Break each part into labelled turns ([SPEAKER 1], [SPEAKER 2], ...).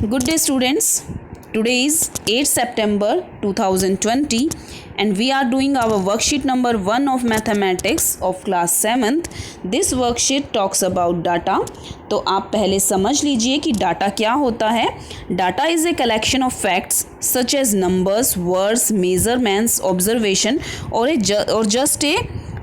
[SPEAKER 1] Good day students. Today is 8 September 2020 and we are doing our worksheet number 1 of mathematics of class 7th. This worksheet talks about data. तो आप पहले समझ लीजिए कि data क्या होता है. Data is a collection of facts such as numbers, words, measurements, observation और just a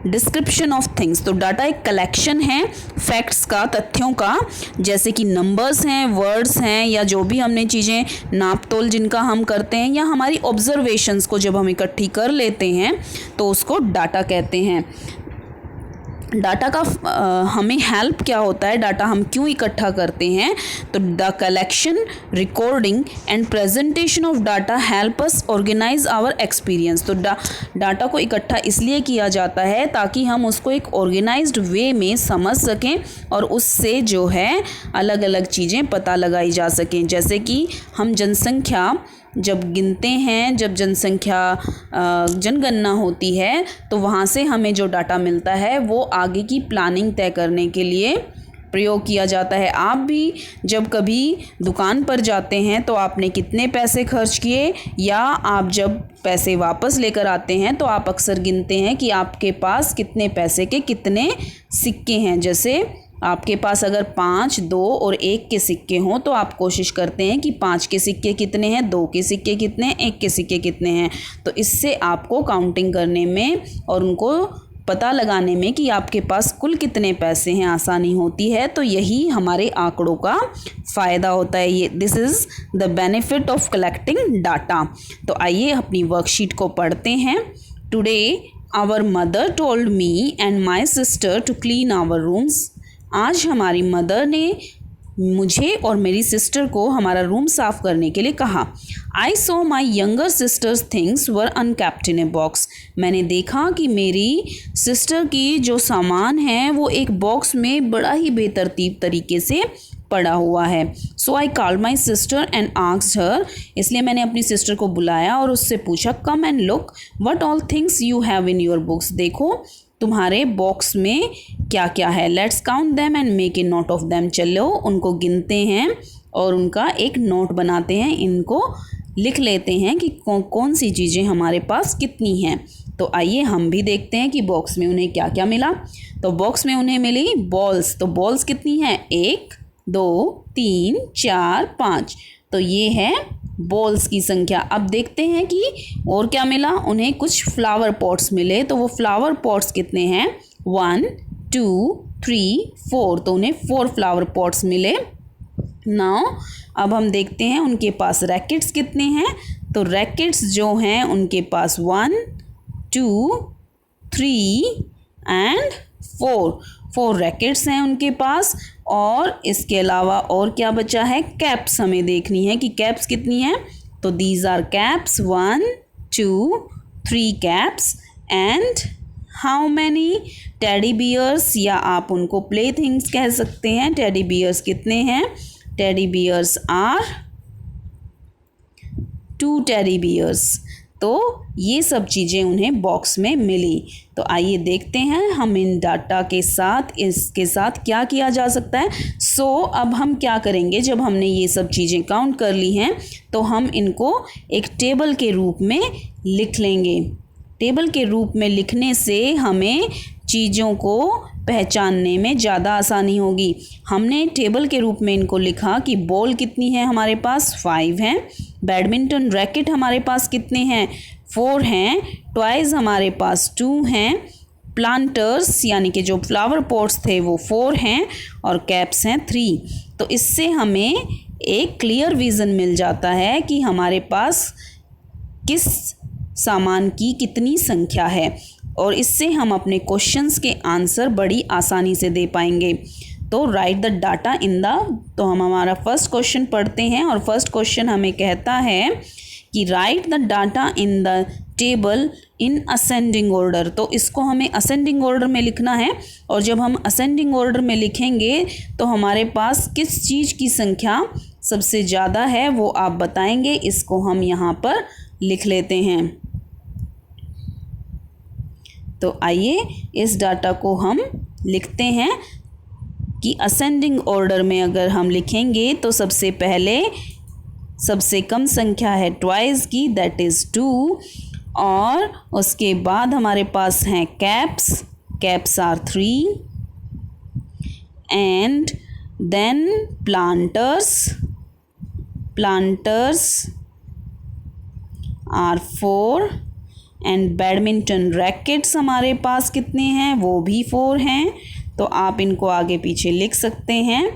[SPEAKER 1] description of things. तो डाटा एक कलेक्शन है फैक्ट्स का, तथ्यों का, जैसे कि नंबर्स हैं, वर्ड्स हैं, या जो भी हमने चीज़ें नाप तोल जिनका हम करते हैं, या हमारी ऑब्जर्वेशंस को जब हम इकट्ठी कर लेते हैं तो उसको डाटा कहते हैं. डाटा का हमें हेल्प क्या होता है, डाटा हम क्यों इकट्ठा करते हैं. तो the collection, recording and presentation of data help us organise our experience. तो डाटा को इकट्ठा इसलिए किया जाता है ताकि हम उसको एक ऑर्गेनाइज्ड वे में समझ सकें और उससे जो है अलग अलग चीज़ें पता लगाई जा सकें. जैसे कि हम जनसंख्या जब गिनते हैं, जब जनगणना होती है तो वहाँ से हमें जो डाटा मिलता है वो आगे की प्लानिंग तय करने के लिए प्रयोग किया जाता है. आप भी जब कभी दुकान पर जाते हैं तो आपने कितने पैसे खर्च किए, या आप जब पैसे वापस लेकर आते हैं तो आप अक्सर गिनते हैं कि आपके पास कितने पैसे के कितने सिक्के हैं. जैसे आपके पास अगर 5, 2 और 1 के सिक्के हों तो आप कोशिश करते हैं कि 5 के सिक्के कितने हैं, 2 के सिक्के कितने हैं, 1 के सिक्के कितने हैं. तो इससे आपको काउंटिंग करने में और उनको पता लगाने में कि आपके पास कुल कितने पैसे हैं आसानी होती है. तो यही हमारे आंकड़ों का फ़ायदा होता है. ये this is the benefit of collecting data. तो आइए अपनी वर्कशीट को पढ़ते हैं. Today our mother told me and my sister to clean our rooms. आज हमारी मदर ने मुझे और मेरी सिस्टर को हमारा रूम साफ़ करने के लिए कहा. I saw my younger sister's things were unkept in a box. मैंने देखा कि मेरी सिस्टर की जो सामान है वो एक बॉक्स में बड़ा ही बेतरतीब तरीके से पड़ा हुआ है. So I call my sister and asked her. इसलिए मैंने अपनी सिस्टर को बुलाया और उससे पूछा, come and look what all things you have in your books. देखो तुम्हारे बॉक्स में क्या क्या है. Let's count them and make a note of them. चलो उनको गिनते हैं और उनका एक नोट बनाते हैं. इनको लिख लेते हैं कि कौन सी चीज़ें हमारे पास कितनी हैं. तो आइए हम भी देखते हैं कि बॉक्स में उन्हें क्या क्या मिला. तो बॉक्स में उन्हें मिली बॉल्स. तो बॉल्स कितनी हैं, 1, 2, 3, 4, 5. तो ये है बॉल्स की संख्या. अब देखते हैं कि और क्या मिला. उन्हें कुछ फ्लावर पॉट्स मिले. तो वो फ्लावर पॉट्स कितने हैं, 1, 2, 3, 4. तो उन्हें 4 फ्लावर पॉट्स मिले. नाउ अब हम देखते हैं उनके पास रैकेट्स कितने हैं. तो रैकेट्स जो हैं उनके पास 1, 2, 3 एंड 4 रैकेट्स हैं उनके पास. और इसके अलावा और क्या बचा है, कैप्स हमें देखनी है कि कैप्स कितनी हैं. तो these are caps, 1, 2, 3 caps. And how many teddy bears, या आप उनको प्ले थिंग्स कह सकते हैं. टेडी बियर्स कितने हैं, teddy bears are 2 teddy bears. तो ये सब चीज़ें उन्हें बॉक्स में मिली. तो आइए देखते हैं हम इन डाटा के साथ इसके साथ क्या किया जा सकता है. सो अब हम क्या करेंगे, जब हमने ये सब चीज़ें काउंट कर ली हैं तो हम इनको एक टेबल के रूप में लिख लेंगे. टेबल के रूप में लिखने से हमें चीज़ों को पहचानने में ज़्यादा आसानी होगी. हमने टेबल के रूप में इनको लिखा कि बॉल कितनी है हमारे पास, 5 हैं. बैडमिंटन रैकेट हमारे पास कितने हैं, 4 हैं. टॉयज़ हमारे पास 2 हैं. प्लांटर्स यानी कि जो फ्लावर पॉट्स थे वो 4 हैं. और कैप्स हैं 3. तो इससे हमें एक क्लियर विज़न मिल जाता है कि हमारे पास किस सामान की कितनी संख्या है. और इससे हम अपने क्वेश्चंस के आंसर बड़ी आसानी से दे पाएंगे. तो right the data in the, तो हम हमारा फर्स्ट क्वेश्चन पढ़ते हैं. और फर्स्ट क्वेश्चन हमें कहता है कि right the data in the table in ascending order. तो इसको हमें असेंडिंग ऑर्डर में लिखना है. और जब हम असेंडिंग ऑर्डर में लिखेंगे तो हमारे पास किस चीज़ की संख्या सबसे ज़्यादा है वो आप बताएंगे. इसको हम यहाँ पर लिख लेते हैं. तो आइए इस डाटा को हम लिखते हैं कि असेंडिंग ऑर्डर में अगर हम लिखेंगे तो सबसे पहले सबसे कम संख्या है ट्वाइस की, दैट इज़ 2। और उसके बाद हमारे पास हैं caps, caps are 3 and then planters, planters are 4 and badminton rackets हमारे पास कितने हैं, वो भी 4 हैं। तो आप इनको आगे पीछे लिख सकते हैं,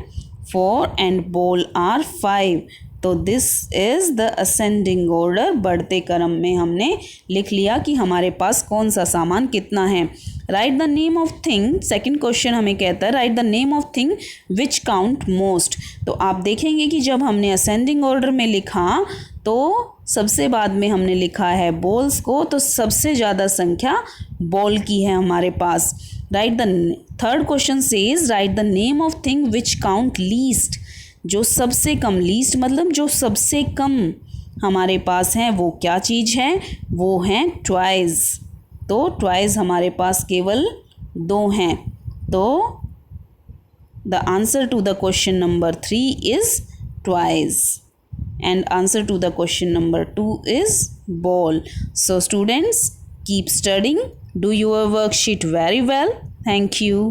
[SPEAKER 1] 4 एंड बॉल आर 5। तो this is the ascending order, बढ़ते क्रम में हमने लिख लिया कि हमारे पास कौन सा सामान कितना है। Right the name of thing, second question हमें कहता है right the name of thing which count most. तो आप देखेंगे कि जब हमने असेंडिंग ऑर्डर में लिखा तो सबसे बाद में हमने लिखा है बॉल्स को, तो सबसे ज़्यादा संख्या बॉल की है हमारे पास। Right the third question says write the name of thing which count least, जो सबसे कम, लीस्ट मतलब जो सबसे कम हमारे पास है वो क्या चीज़ है, वो हैं ट्वाइज। तो ट्वाइज हमारे पास केवल 2 हैं। तो the answer to the question number 3 is twice and answer to the question number 2 is ball. So students, keep studying, do your worksheet very well. Thank you.